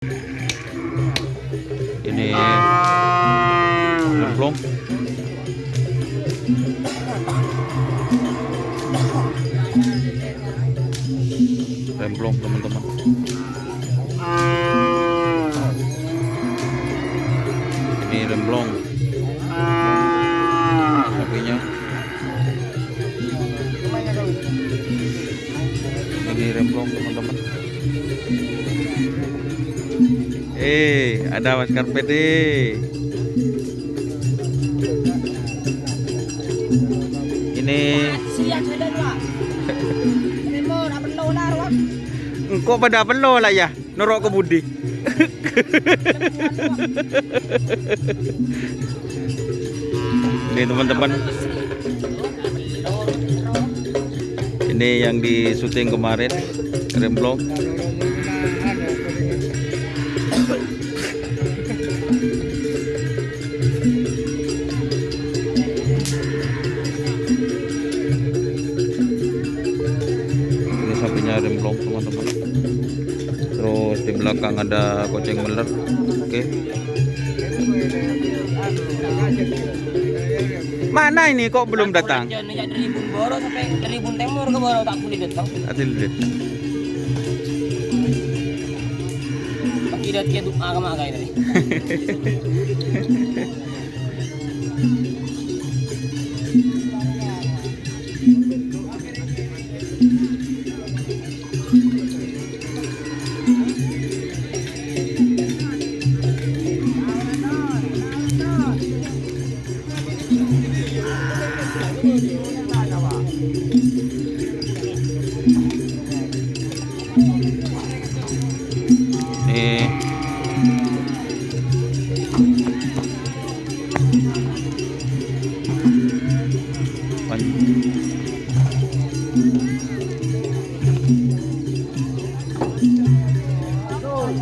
Ini remblong. Remblong teman-teman. Ini remblong sapinya. Ini remblong teman-teman. Ada Mas Karpede. Ini engkau pada perlu lah ya, norok ke budi. Ini teman-teman, ini yang di syuting kemarin, remblong. Ini sapinya remblong teman-teman. Terus di belakang ada kucing meler. Oke. Mana ini kok belum datang? Dari Boro sampai dari Timur ke Boro tak boleh datang. Atlet. Pakidat ke maga ini.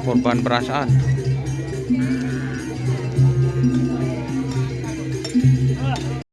Korban perasaan.